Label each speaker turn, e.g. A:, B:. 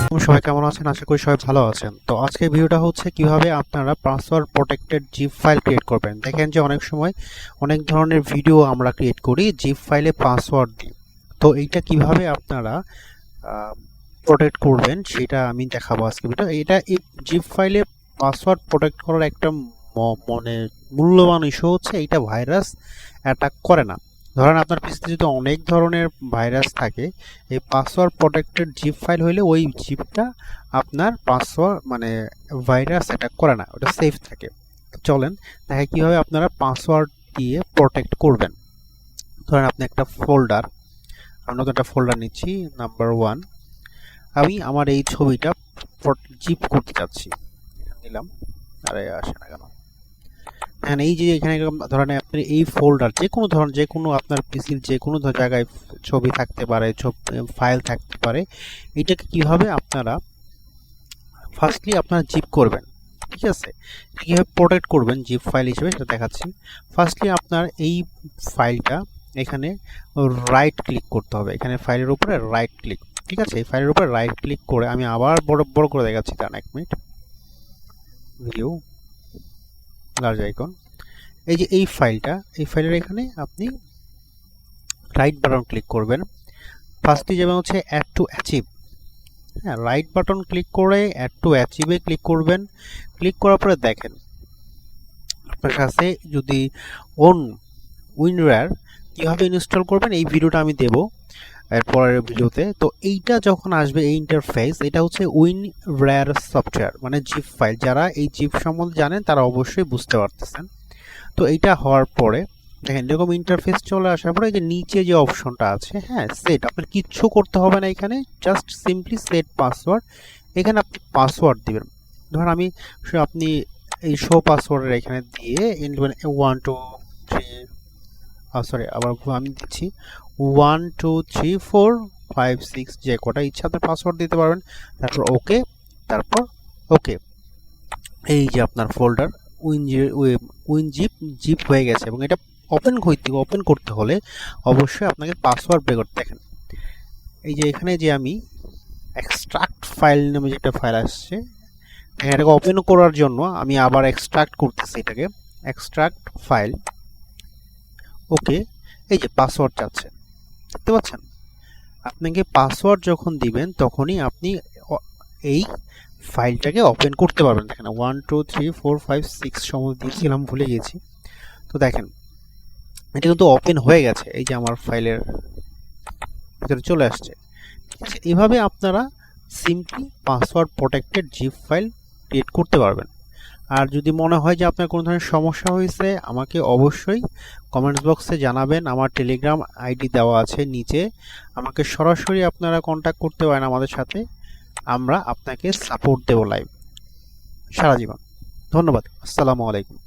A: সবাই কেমন আছেন? আশা করি সবাই ভালো আছেন। তো আজকের ভিডিওটা হচ্ছে কিভাবে আপনারা password protected zip file create করবেন। দেখেন যে অনেক সময় অনেক ধরনের ভিডিও আমরা ক্রিয়েট করি জিপ ফাইলে পাসওয়ার্ড দিই। তো এইটা কিভাবে আপনারা প্রোটেক্ট করবেন সেটা আমি দেখাবো আজকে ভিডিও। এটা এই জিপ ফাইলে পাসওয়ার্ড প্রোটেক্ট করার একটা মানে মূল্যবান ইস্যু হচ্ছে এইটা ভাইরাস অ্যাটাক করে না। ধরেন আপনার পিসিতে যদি অনেক ধরনের ভাইরাস থাকে, এই পাসওয়ার্ড প্রোটেক্টেড জিপ ফাইল হইলে ওই জিপটা আপনার পাসওয়ার্ড মানে ভাইরাস অ্যাটাক করে না, ওটা সেফ থাকে। তো চলেন দেখা কিভাবে আপনারা পাসওয়ার্ড দিয়ে প্রোটেক্ট করবেন। ধরেন আপনি একটা ফোল্ডার, আমরা তো একটা ফোল্ডার নিচ্ছি নাম্বার 1। আমি আমার এই ছবিটা জিপ করতে চাচ্ছি, নিলাম। আরে আসে না কেন? হ্যাঁ, এই যে এখানে ধরেন আপনি এই ফোল্ডার যে কোনো আপনার পিসির যে কোনো জায়গায় ছবি থাকতে পারে, ফাইল থাকতে পারে। এটাকে কিভাবে আপনারা ফার্স্টলি আপনারা জিপ করবেন, ঠিক আছে? কীভাবে প্রোটেক্ট করবেন জিপ ফাইল হিসেবে সেটা দেখাচ্ছি। ফার্স্টলি আপনার এই ফাইলটা এখানে রাইট ক্লিক করতে হবে, এখানে ফাইলের উপরে রাইট ক্লিক, ঠিক আছে? এই ফাইলের উপরে রাইট ক্লিক করে আমি আবার বড় করে দেখাচ্ছি, তার 1 মিনিট। ভিউ লার্জ আইকন, এই যে এই ফাইলের এখানে আপনি রাইট বাটন ক্লিক করবেন। ফার্স্টলি যেমন হচ্ছে অ্যাড টু অ্যাচিভ, হ্যাঁ, রাইট বাটন ক্লিক করে অ্যাড টু অ্যাচিভে ক্লিক করবেন। ক্লিক করার পরে দেখেন আপনার কাছে যদি উইনরার কীভাবে ইনস্টল করবেন এই ভিডিওটা আমি দেবো এরপরের ভিডিওতে। তো এইটা যখন আসবে এই ইন্টারফেস, এটা হচ্ছে উইনরার সফটওয়্যার মানে জিপ ফাইল। যারা এই জিপ সম্বন্ধে জানেন তারা অবশ্যই বুঝতে পারতেছেন। তো এইটা হওয়ার পরে দেখেন এরকম ইন্টারফেস চলে আসার পরে এই যে নিচে যে অপশনটা আছে, হ্যাঁ, সেট, আপনার কিচ্ছু করতে হবে না এখানে, জাস্ট সিম্পলি সেট পাসওয়ার্ড। এখানে আপনি পাসওয়ার্ড দিবেন। ধরুন আপনি এই শো পাসওয়ার্ডের এখানে দিয়ে 1 2 3 সরি আবার আমি দিচ্ছি 1 2 3 4 5 6 যে কটা ইচ্ছা আপনার পাসওয়ার্ড দিতে পারবেন। তারপর ওকে, তারপর ওকে। এই যে আপনার ফোল্ডার জিপ হয়ে গেছে এবং এটা ওপেন করতে হলে অবশ্যই আপনাকে পাসওয়ার্ড বের করতে। দেখেন এই যে এখানে যে আমি এক্সট্রাক্ট ফাইল নামে যে একটা ফাইল আসছে, এটাকে ওপেন করার জন্য আমি আবার এক্সট্রাক্ট করতেছি, এটাকে এক্সট্রাক্ট ফাইল, ওকে। এই যে পাসওয়ার্ড চাচ্ছে, দেখতে পাচ্ছেন? আপনাকে পাসওয়ার্ড যখন দিবেন তখনই আপনি এই ফাইলটাকে ওপেন করতে পারবেন। দেখেন 1 2 3 4 5 6 সময় দিয়েছিলাম, ভুলে গেছি। তো দেখেন এটা কিন্তু ওপেন হয়ে গেছে, এই যে আমার ফাইলের ভিতরে চলে আসছে, ঠিক আছে? এইভাবে আপনারা simply password protected zip file create করতে পারবেন। আর যদি মনে হয় যে আপনার কোনো ধরনের সমস্যা হয়েছে আমাকে অবশ্যই কমেন্টস বক্সে জানাবেন। আমার টেলিগ্রাম আইডি দেওয়া আছে নিচে, আমাকে সরাসরি আপনারা কন্ট্যাক্ট করতে পারেন আমাদের সাথে, আমরা আপনাকে সাপোর্ট দেব লাইভ সারা জীবন। ধন্যবাদ, আসসালামু আলাইকুম।